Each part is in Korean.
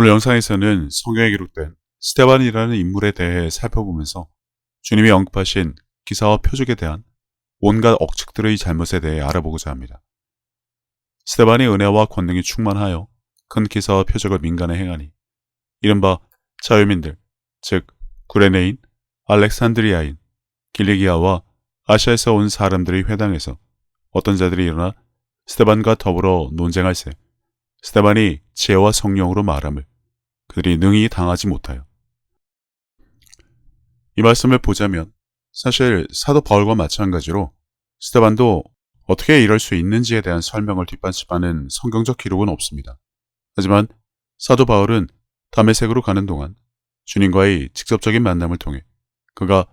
오늘 영상에서는 성경에 기록된 스데반이라는 인물에 대해 살펴보면서 주님이 언급하신 기사와 표적에 대한 온갖 억측들의 잘못에 대해 알아보고자 합니다. 스데반이 은혜와 권능이 충만하여 큰 기사와 표적을 민간에 행하니 이른바 자유민들, 즉 구레네인, 알렉산드리아인, 길리기아와 아시아에서 온 사람들의 회당에서 어떤 자들이 일어나 스데반과 더불어 논쟁할세 스데반이 지혜와 성령으로 말함을 그들이 능히 당하지 못하여. 이 말씀을 보자면 사실 사도 바울과 마찬가지로 스데반도 어떻게 이럴 수 있는지에 대한 설명을 뒷받침하는 성경적 기록은 없습니다. 하지만 사도 바울은 다메섹으로 가는 동안 주님과의 직접적인 만남을 통해 그가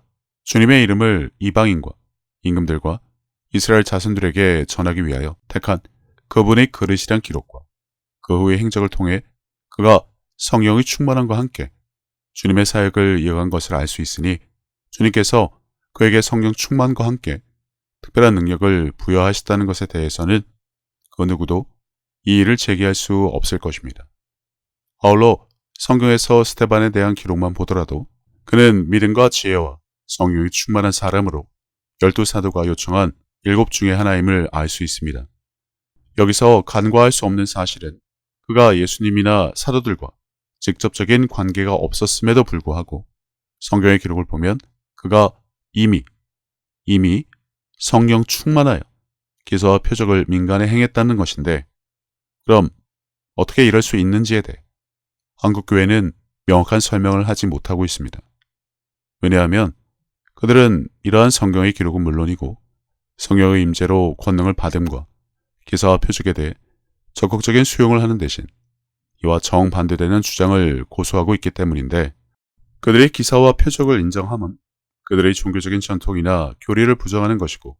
주님의 이름을 이방인과 임금들과 이스라엘 자손들에게 전하기 위하여 택한 그분의 그릇이란 기록과 그 후의 행적을 통해 그가 성령의 충만함과 함께 주님의 사역을 이어간 것을 알 수 있으니 주님께서 그에게 성령 충만과 함께 특별한 능력을 부여하셨다는 것에 대해서는 그 누구도 이 일을 제기할 수 없을 것입니다. 아울러 성경에서 스데반에 대한 기록만 보더라도 그는 믿음과 지혜와 성령이 충만한 사람으로 12사도가 요청한 7 중에 하나임을 알 수 있습니다. 여기서 간과할 수 없는 사실은 그가 예수님이나 사도들과 직접적인 관계가 없었음에도 불구하고 성경의 기록을 보면 그가 이미 성령 충만하여 기사와 표적을 민간에 행했다는 것인데, 그럼 어떻게 이럴 수 있는지에 대해 한국교회는 명확한 설명을 하지 못하고 있습니다. 왜냐하면 그들은 이러한 성경의 기록은 물론이고 성령의 임재로 권능을 받음과 기사와 표적에 대해 적극적인 수용을 하는 대신 이와 정반대되는 주장을 고수하고 있기 때문인데, 그들의 기사와 표적을 인정함은 그들의 종교적인 전통이나 교리를 부정하는 것이고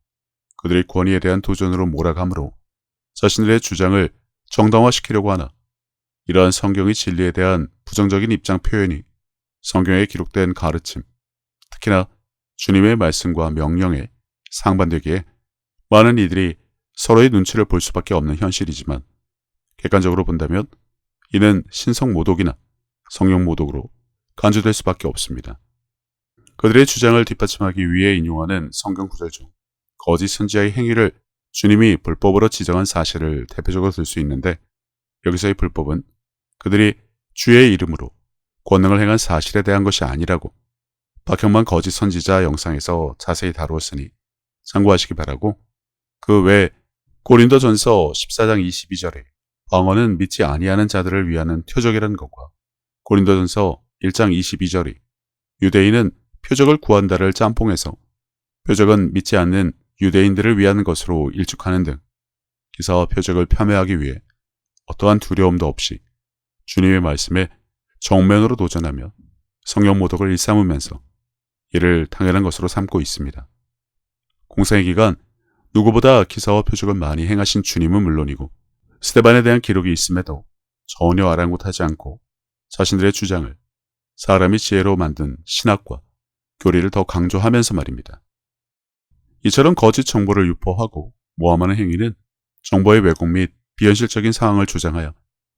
그들의 권위에 대한 도전으로 몰아가므로 자신들의 주장을 정당화시키려고 하나 이러한 성경의 진리에 대한 부정적인 입장 표현이 성경에 기록된 가르침, 특히나 주님의 말씀과 명령에 상반되기에 많은 이들이 서로의 눈치를 볼 수밖에 없는 현실이지만, 객관적으로 본다면 이는 신성모독이나 성령모독으로 간주될 수밖에 없습니다. 그들의 주장을 뒷받침하기 위해 인용하는 성경 구절 중 거짓 선지자의 행위를 주님이 불법으로 지정한 사실을 대표적으로 들 수 있는데, 여기서의 불법은 그들이 주의 이름으로 권능을 행한 사실에 대한 것이 아니라고 박형만 거짓 선지자 영상에서 자세히 다루었으니 참고하시기 바라고, 그 외 고린도전서 14장 22절에 방언은 믿지 아니하는 자들을 위하는 표적이라는 것과 고린도전서 1장 22절이 유대인은 표적을 구한다를 짬뽕해서 표적은 믿지 않는 유대인들을 위하는 것으로 일축하는 등 기사와 표적을 폄훼하기 위해 어떠한 두려움도 없이 주님의 말씀에 정면으로 도전하며 성령 모독을 일삼으면서 이를 당연한 것으로 삼고 있습니다. 공생의 기간 누구보다 기사와 표적을 많이 행하신 주님은 물론이고 스데반에 대한 기록이 있음에도 전혀 아랑곳하지 않고 자신들의 주장을 사람이 지혜로 만든 신학과 교리를 더 강조하면서 말입니다. 이처럼 거짓 정보를 유포하고 모함하는 행위는 정보의 왜곡 및 비현실적인 상황을 주장하여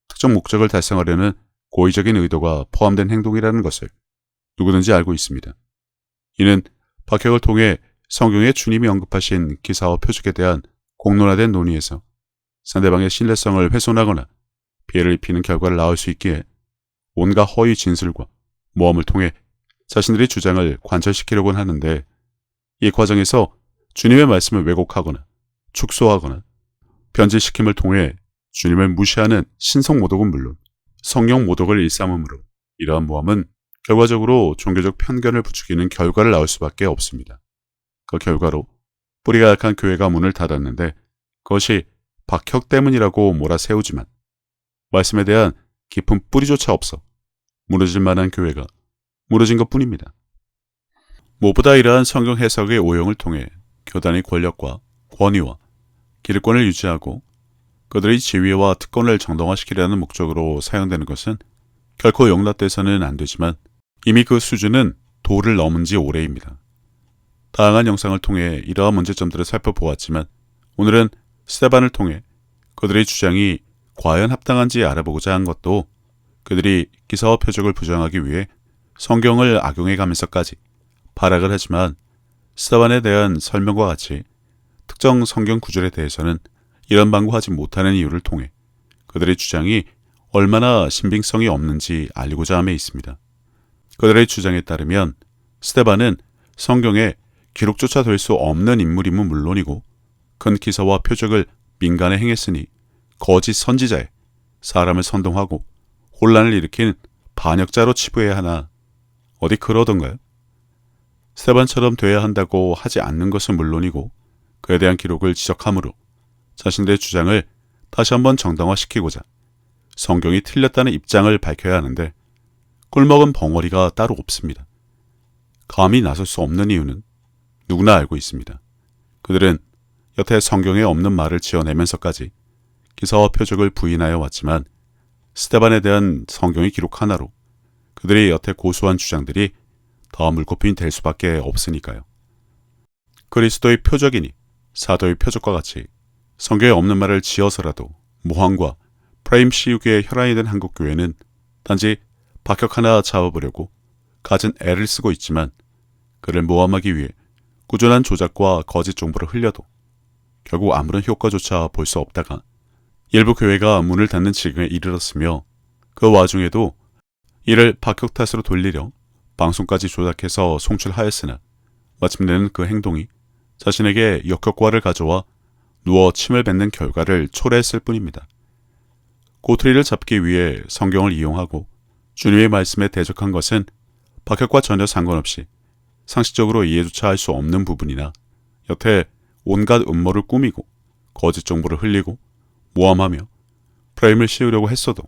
특정 목적을 달성하려는 고의적인 의도가 포함된 행동이라는 것을 누구든지 알고 있습니다. 이는 박혁을 통해 성경에 주님이 언급하신 기사와 표적에 대한 공론화된 논의에서 상대방의 신뢰성을 훼손하거나 피해를 입히는 결과를 낳을 수 있기에 온갖 허위 진술과 모함을 통해 자신들의 주장을 관철시키려고 하는데, 이 과정에서 주님의 말씀을 왜곡하거나 축소하거나 변질시킴을 통해 주님을 무시하는 신성모독은 물론 성령모독을 일삼음으로 이러한 모함은 결과적으로 종교적 편견을 부추기는 결과를 낳을 수밖에 없습니다. 그 결과로 뿌리가 약한 교회가 문을 닫았는데 그것이 박혁 때문이라고 몰아세우지만 말씀에 대한 깊은 뿌리조차 없어 무너질 만한 교회가 무너진 것뿐입니다. 무엇보다 이러한 성경 해석의 오용을 통해 교단의 권력과 권위와 기득권을 유지하고 그들의 지위와 특권을 정당화시키려는 목적으로 사용되는 것은 결코 용납돼서는 안 되지만 이미 그 수준은 도를 넘은 지 오래입니다. 다양한 영상을 통해 이러한 문제점들을 살펴보았지만 오늘은 스데반을 통해 그들의 주장이 과연 합당한지 알아보고자 한 것도 그들이 기사와 표적을 부정하기 위해 성경을 악용해 가면서까지 발악을 하지만 스테반에 대한 설명과 같이 특정 성경 구절에 대해서는 이런 방구하지 못하는 이유를 통해 그들의 주장이 얼마나 신빙성이 없는지 알리고자 함에 있습니다. 그들의 주장에 따르면 스테반은 성경에 기록조차 될 수 없는 인물임은 물론이고 큰 기사와 표적을 민간에 행했으니 거짓 선지자에 사람을 선동하고 혼란을 일으킨 반역자로 치부해야 하나 어디 그러던가요? 스테반처럼 돼야 한다고 하지 않는 것은 물론이고 그에 대한 기록을 지적함으로 자신들의 주장을 다시 한번 정당화시키고자 성경이 틀렸다는 입장을 밝혀야 하는데 꿀먹은 벙어리가 따로 없습니다. 감히 나설 수 없는 이유는 누구나 알고 있습니다. 그들은 여태 성경에 없는 말을 지어내면서까지 기사와 표적을 부인하여 왔지만 스테반에 대한 성경의 기록 하나로 그들이 여태 고수한 주장들이 더 물거품이 될 수밖에 없으니까요. 그리스도의 표적이니 사도의 표적과 같이 성경에 없는 말을 지어서라도 모함과 프레임 씌우기에 혈안이 된 한국교회는 단지 박격 하나 잡아보려고 갖은 애를 쓰고 있지만 그를 모함하기 위해 꾸준한 조작과 거짓 정보를 흘려도 결국 아무런 효과조차 볼 수 없다가 일부 교회가 문을 닫는 지경에 이르렀으며 그 와중에도 이를 박격 탓으로 돌리려 방송까지 조작해서 송출하였으나 마침내는 그 행동이 자신에게 역효과를 가져와 누워 침을 뱉는 결과를 초래했을 뿐입니다. 꼬투리를 잡기 위해 성경을 이용하고 주님의 말씀에 대적한 것은 박격과 전혀 상관없이 상식적으로 이해조차 할 수 없는 부분이나 여태 온갖 음모를 꾸미고 거짓 정보를 흘리고 모함하며 프레임을 씌우려고 했어도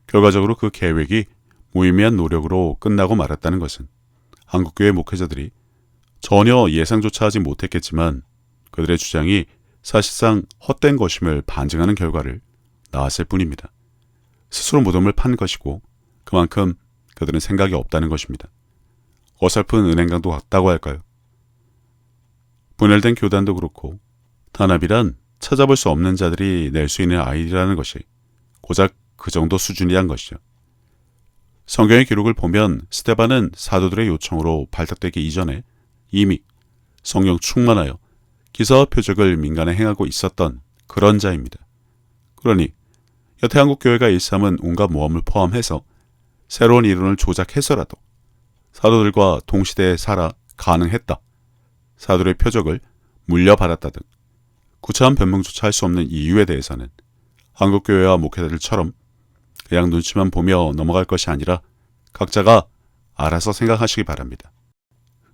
결과적으로 그 계획이 무의미한 노력으로 끝나고 말았다는 것은 한국교회 목회자들이 전혀 예상조차 하지 못했겠지만 그들의 주장이 사실상 헛된 것임을 반증하는 결과를 낳았을 뿐입니다. 스스로 무덤을 판 것이고 그만큼 그들은 생각이 없다는 것입니다. 어설픈 은행강도 같다고 할까요? 분열된 교단도 그렇고 단합이란 찾아볼 수 없는 자들이 낼 수 있는 아이디라는 것이 고작 그 정도 수준이란 것이죠. 성경의 기록을 보면 스테반은 사도들의 요청으로 발탁되기 이전에 이미 성령 충만하여 기사와 표적을 민간에 행하고 있었던 그런 자입니다. 그러니 여태 한국교회가 일삼은 온갖 모함을 포함해서 새로운 이론을 조작해서라도 사도들과 동시대에 살아 가능했다. 사도들의 표적을 물려받았다 등 구차한 변명조차 할 수 없는 이유에 대해서는 한국교회와 목회자들처럼 그냥 눈치만 보며 넘어갈 것이 아니라 각자가 알아서 생각하시기 바랍니다.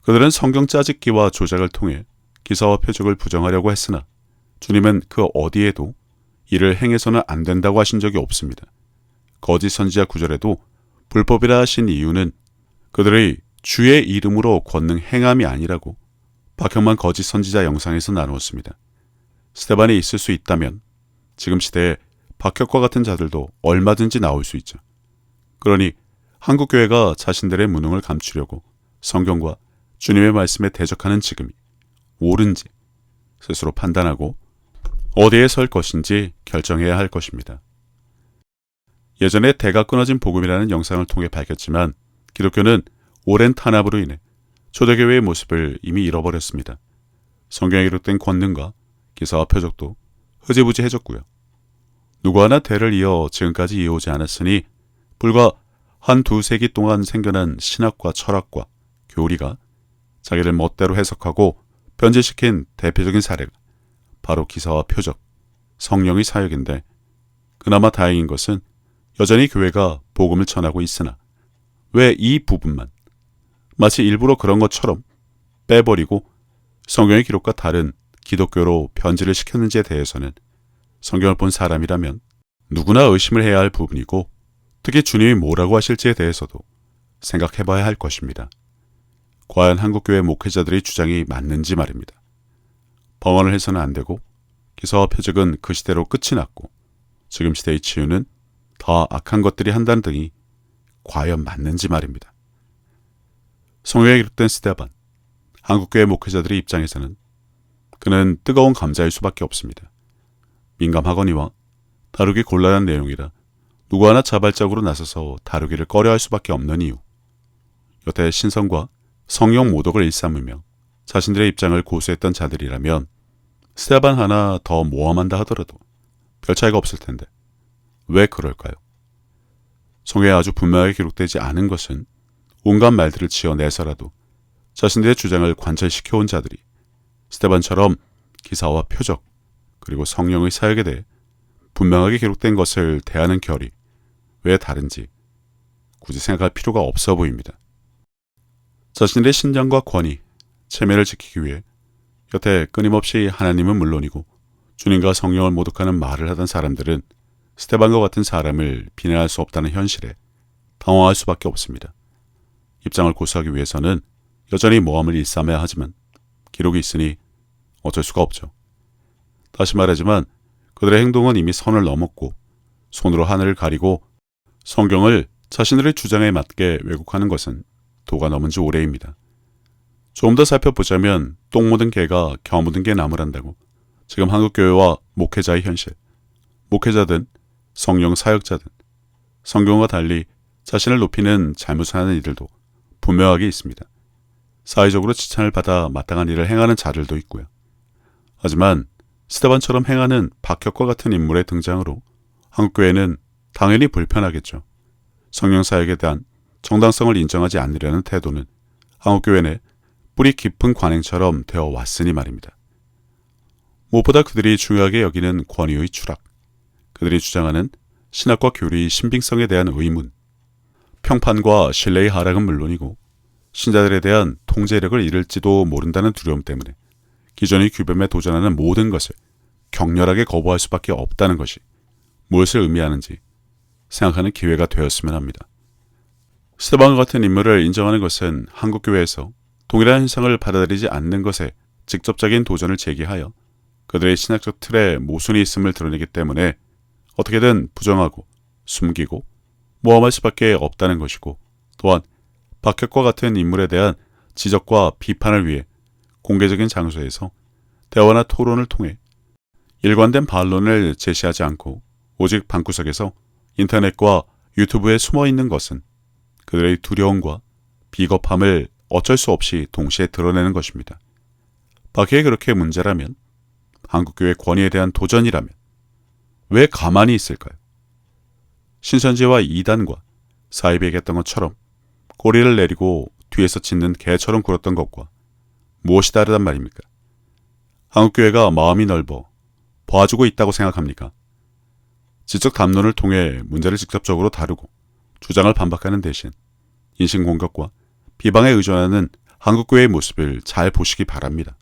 그들은 성경 짜집기와 조작을 통해 기사와 표적을 부정하려고 했으나 주님은 그 어디에도 이를 행해서는 안 된다고 하신 적이 없습니다. 거짓 선지자 구절에도 불법이라 하신 이유는 그들의 주의 이름으로 권능 행함이 아니라고 박형만 거짓 선지자 영상에서 나누었습니다. 스테반이 있을 수 있다면 지금 시대에 박혁과 같은 자들도 얼마든지 나올 수 있죠. 그러니 한국교회가 자신들의 무능을 감추려고 성경과 주님의 말씀에 대적하는 지금이 옳은지 스스로 판단하고 어디에 설 것인지 결정해야 할 것입니다. 예전에 대가 끊어진 복음이라는 영상을 통해 밝혔지만 기독교는 오랜 탄압으로 인해 초대교회의 모습을 이미 잃어버렸습니다. 성경에 기록된 권능과 기사와 표적도 흐지부지해졌고요. 누구 하나 대를 이어 지금까지 이어오지 않았으니 불과 한 두세기 동안 생겨난 신학과 철학과 교리가 자기를 멋대로 해석하고 변질시킨 대표적인 사례가 바로 기사와 표적, 성령의 사역인데 그나마 다행인 것은 여전히 교회가 복음을 전하고 있으나 왜 이 부분만 마치 일부러 그런 것처럼 빼버리고 성경의 기록과 다른 기독교로 변질을 시켰는지에 대해서는 성경을 본 사람이라면 누구나 의심을 해야 할 부분이고 특히 주님이 뭐라고 하실지에 대해서도 생각해봐야 할 것입니다. 과연 한국교회 목회자들의 주장이 맞는지 말입니다. 벙언을 해서는 안 되고 기사와 표적은 그 시대로 끝이 났고 지금 시대의 치유는 더 악한 것들이 한다는 등이 과연 맞는지 말입니다. 성경에 기록된 스데반, 한국교회 목회자들의 입장에서는 그는 뜨거운 감자일 수밖에 없습니다. 민감하거니와 다루기 곤란한 내용이라 누구 하나 자발적으로 나서서 다루기를 꺼려할 수밖에 없는 이유. 여태 신성과 성령 모독을 일삼으며 자신들의 입장을 고수했던 자들이라면 스테반 하나 더 모함한다 하더라도 별 차이가 없을 텐데 왜 그럴까요? 성경에 아주 분명하게 기록되지 않은 것은 온갖 말들을 지어내서라도 자신들의 주장을 관철시켜온 자들이 스테반처럼 기사와 표적 그리고 성령의 사역에 대해 분명하게 기록된 것을 대하는 결이 왜 다른지 굳이 생각할 필요가 없어 보입니다. 자신들의 신장과 권위, 체면을 지키기 위해 여태 끊임없이 하나님은 물론이고 주님과 성령을 모독하는 말을 하던 사람들은 스테반과 같은 사람을 비난할 수 없다는 현실에 당황할 수밖에 없습니다. 입장을 고수하기 위해서는 여전히 모함을 일삼아야 하지만 기록이 있으니 어쩔 수가 없죠. 다시 말하지만 그들의 행동은 이미 선을 넘었고 손으로 하늘을 가리고 성경을 자신들의 주장에 맞게 왜곡하는 것은 도가 넘은 지 오래입니다. 좀 더 살펴보자면 똥 묻은 개가 겨 묻은 개 나무란다고 지금 한국교회와 목회자의 현실, 목회자든 성령 사역자든 성경과 달리 자신을 높이는 잘못을 하는 이들도 분명하게 있습니다. 사회적으로 칭찬을 받아 마땅한 일을 행하는 자들도 있고요. 하지만 스테반처럼 행하는 박혁과 같은 인물의 등장으로 한국교회는 당연히 불편하겠죠. 성령 사역에 대한 정당성을 인정하지 않으려는 태도는 한국교회 내 뿌리 깊은 관행처럼 되어 왔으니 말입니다. 무엇보다 그들이 중요하게 여기는 권위의 추락, 그들이 주장하는 신학과 교리의 신빙성에 대한 의문, 평판과 신뢰의 하락은 물론이고 신자들에 대한 통제력을 잃을지도 모른다는 두려움 때문에 기존의 규범에 도전하는 모든 것을 격렬하게 거부할 수밖에 없다는 것이 무엇을 의미하는지 생각하는 기회가 되었으면 합니다. 스테반과 같은 인물을 인정하는 것은 한국교회에서 동일한 현상을 받아들이지 않는 것에 직접적인 도전을 제기하여 그들의 신학적 틀에 모순이 있음을 드러내기 때문에 어떻게든 부정하고 숨기고 모함할 수밖에 없다는 것이고, 또한 박혁과 같은 인물에 대한 지적과 비판을 위해 공개적인 장소에서 대화나 토론을 통해 일관된 반론을 제시하지 않고 오직 방구석에서 인터넷과 유튜브에 숨어있는 것은 그들의 두려움과 비겁함을 어쩔 수 없이 동시에 드러내는 것입니다. 박혁이 그렇게 문제라면, 한국교회 권위에 대한 도전이라면 왜 가만히 있을까요? 신천지와 이단과 사입이 얘기했던 것처럼 꼬리를 내리고 뒤에서 짖는 개처럼 굴었던 것과 무엇이 다르단 말입니까? 한국교회가 마음이 넓어 봐주고 있다고 생각합니까? 지적 담론을 통해 문제를 직접적으로 다루고 주장을 반박하는 대신 인신공격과 비방에 의존하는 한국교회의 모습을 잘 보시기 바랍니다.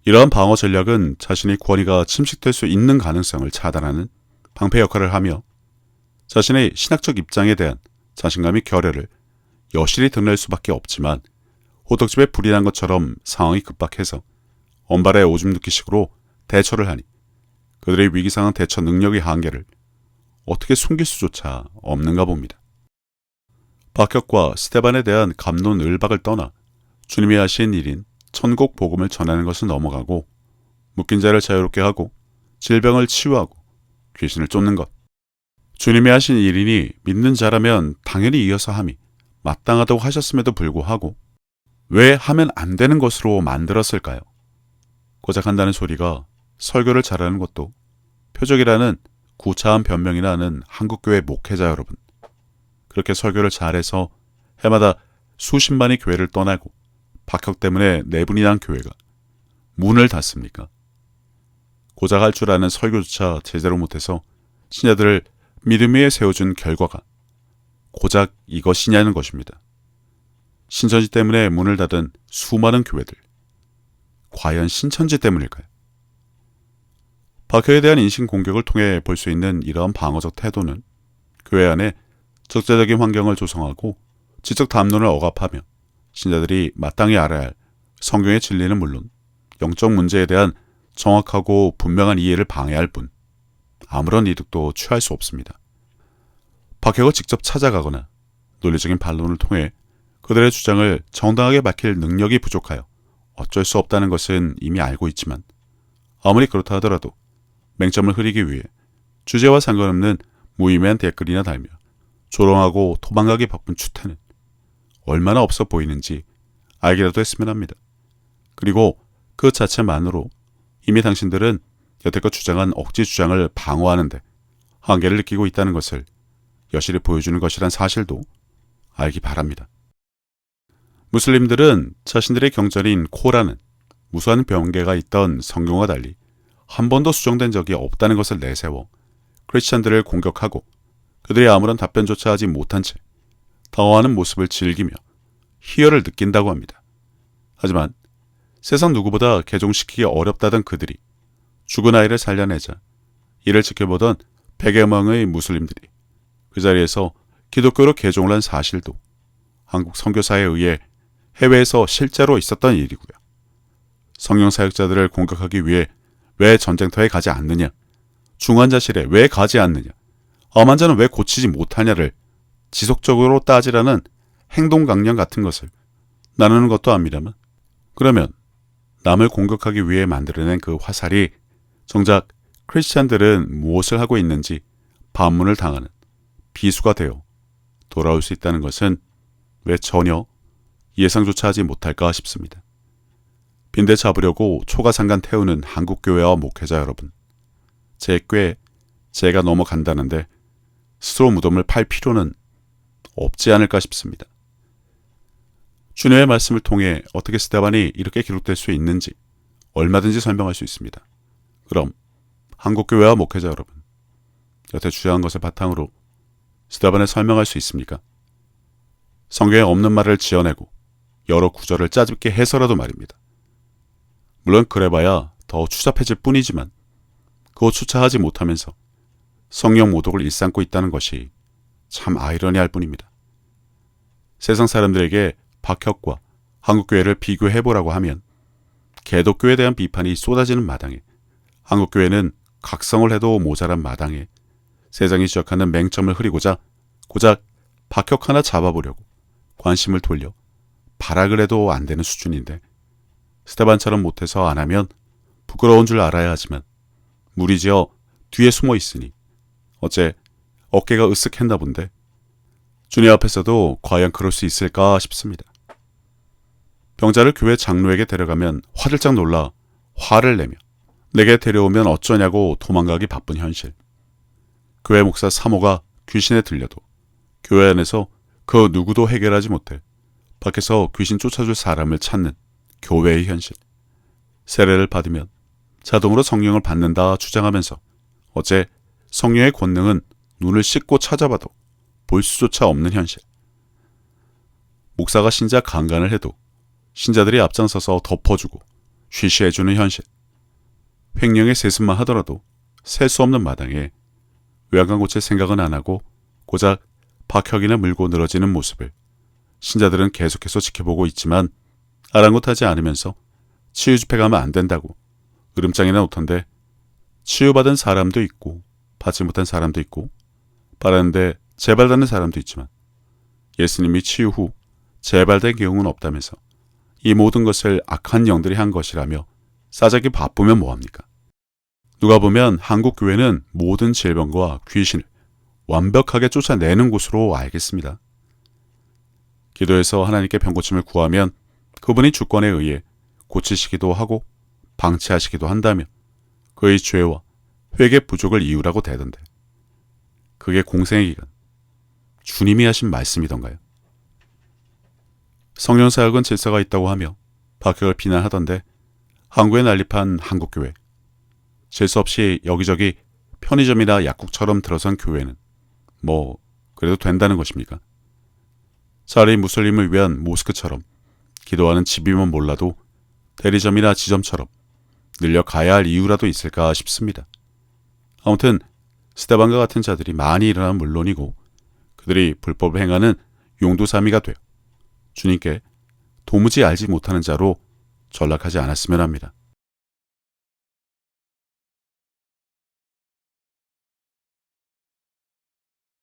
이러한 방어 전략은 자신의 권위가 침식될 수 있는 가능성을 차단하는 방패 역할을 하며 자신의 신학적 입장에 대한 자신감이 결여를 여실히 드러낼 수밖에 없지만, 호떡집에 불이 난 것처럼 상황이 급박해서 언발에 오줌 눕기식으로 대처를 하니 그들의 위기상황 대처 능력의 한계를 어떻게 숨길 수조차 없는가 봅니다. 박혁과 스테반에 대한 갑론을박을 떠나 주님이 하신 일인 천국 복음을 전하는 것은 넘어가고 묶인 자를 자유롭게 하고 질병을 치유하고 귀신을 쫓는 것, 주님이 하신 일이니 믿는 자라면 당연히 이어서 함이 마땅하다고 하셨음에도 불구하고 왜 하면 안 되는 것으로 만들었을까요? 고작 한다는 소리가 설교를 잘하는 것도 표적이라는 구차한 변명이나 하는 한국교회 목회자 여러분, 그렇게 설교를 잘해서 해마다 수십만이 교회를 떠나고 박혁 때문에 내분이 난 교회가 문을 닫습니까? 고작 할 줄 아는 설교조차 제대로 못해서 신자들을 믿음 위에 세워준 결과가 고작 이것이냐는 것입니다. 신천지 때문에 문을 닫은 수많은 교회들, 과연 신천지 때문일까요? 박혁에 대한 인신공격을 통해 볼 수 있는 이러한 방어적 태도는 교회 안에 적재적인 환경을 조성하고 지적 담론을 억압하며 신자들이 마땅히 알아야 할 성경의 진리는 물론 영적 문제에 대한 정확하고 분명한 이해를 방해할 뿐 아무런 이득도 취할 수 없습니다. 박혁을 직접 찾아가거나 논리적인 반론을 통해 그들의 주장을 정당하게 밝힐 능력이 부족하여 어쩔 수 없다는 것은 이미 알고 있지만, 아무리 그렇다 하더라도 맹점을 흐리기 위해 주제와 상관없는 무의미한 댓글이나 달며 조롱하고 도망가기 바쁜 추태는 얼마나 없어 보이는지 알기라도 했으면 합니다. 그리고 그 자체만으로 이미 당신들은 여태껏 주장한 억지 주장을 방어하는데 한계를 느끼고 있다는 것을 여실히 보여주는 것이란 사실도 알기 바랍니다. 무슬림들은 자신들의 경전인 코란은 무수한 변개가 있던 성경과 달리 한 번도 수정된 적이 없다는 것을 내세워 크리스찬들을 공격하고 그들이 아무런 답변조차 하지 못한 채 당황하는 모습을 즐기며 희열을 느낀다고 합니다. 하지만 세상 누구보다 개종시키기 어렵다던 그들이 죽은 아이를 살려내자 이를 지켜보던 100여 명의 무슬림들이 그 자리에서 기독교로 개종을 한 사실도 한국 선교사에 의해 해외에서 실제로 있었던 일이고요. 성령 사역자들을 공격하기 위해 왜 전쟁터에 가지 않느냐, 중환자실에 왜 가지 않느냐, 암 환자는 왜 고치지 못하냐를 지속적으로 따지라는 행동 강령 같은 것을 나누는 것도 압니다만, 그러면 남을 공격하기 위해 만들어낸 그 화살이 정작 크리스찬들은 무엇을 하고 있는지 반문을 당하는 비수가 되어 돌아올 수 있다는 것은 왜 전혀 예상조차 하지 못할까 싶습니다. 빈대 잡으려고 초가상간 태우는 한국교회와 목회자 여러분, 제 꾀에 제가 넘어간다는데 스스로 무덤을 팔 필요는 없지 않을까 싶습니다. 주님의 말씀을 통해 어떻게 스데반이 이렇게 기록될 수 있는지 얼마든지 설명할 수 있습니다. 그럼 한국교회와 목회자 여러분, 여태 주장한 것을 바탕으로 스데반을 설명할 수 있습니까? 성경에 없는 말을 지어내고 여러 구절을 짜집게 해서라도 말입니다. 물론 그래봐야 더 추잡해질 뿐이지만 그것조차 하지 못하면서 성령 모독을 일삼고 있다는 것이 참 아이러니할 뿐입니다. 세상 사람들에게 박혁과 한국교회를 비교해보라고 하면 개독교에 대한 비판이 쏟아지는 마당에 한국교회는 각성을 해도 모자란 마당에 세상이 지적하는 맹점을 흐리고자 고작 박혁 하나 잡아보려고 관심을 돌려 발악을 해도 안 되는 수준인데 스데반처럼 못해서 안 하면 부끄러운 줄 알아야 하지만 무리지어 뒤에 숨어 있으니 어째 어깨가 으쓱했나 본데 주님 앞에서도 과연 그럴 수 있을까 싶습니다. 병자를 교회 장로에게 데려가면 화들짝 놀라 화를 내며 내게 데려오면 어쩌냐고 도망가기 바쁜 현실. 교회 목사 3호가 귀신에 들려도 교회 안에서 그 누구도 해결하지 못해 밖에서 귀신 쫓아줄 사람을 찾는 교회의 현실. 세례를 받으면 자동으로 성령을 받는다 주장하면서 어째 성령의 권능은 눈을 씻고 찾아봐도 볼 수조차 없는 현실. 목사가 신자 강간을 해도 신자들이 앞장서서 덮어주고 쉬쉬해주는 현실. 횡령의 세습만 하더라도 셀 수 없는 마당에 외양간 고칠 생각은 안 하고 고작 박혁이나 물고 늘어지는 모습을 신자들은 계속해서 지켜보고 있지만 아랑곳하지 않으면서 치유 집회 가면 안 된다고 으름장이나 놓던데 치유받은 사람도 있고 받지 못한 사람도 있고 바라는데 재발되는 사람도 있지만 예수님이 치유 후 재발된 경우는 없다면서 이 모든 것을 악한 영들이 한 것이라며 싸자기 바쁘면 뭐합니까? 누가 보면 한국교회는 모든 질병과 귀신을 완벽하게 쫓아내는 곳으로 알겠습니다. 기도해서 하나님께 병고침을 구하면 그분이 주권에 의해 고치시기도 하고 방치하시기도 한다며 그의 죄와 회개 부족을 이유라고 대던데 그게 공생의 기간 주님이 하신 말씀이던가요? 성령사역은 질서가 있다고 하며 박혁을 비난하던데 한국에 난립한 한국교회, 질서 없이 여기저기 편의점이나 약국처럼 들어선 교회는 뭐 그래도 된다는 것입니까? 차라리 무슬림을 위한 모스크처럼 기도하는 집이면 몰라도 대리점이나 지점처럼 늘려 가야 할 이유라도 있을까 싶습니다. 아무튼 스데반과 같은 자들이 많이 일어나면 물론이고 그들이 불법을 행하는 용두사미가 되어 주님께 도무지 알지 못하는 자로 전락하지 않았으면 합니다.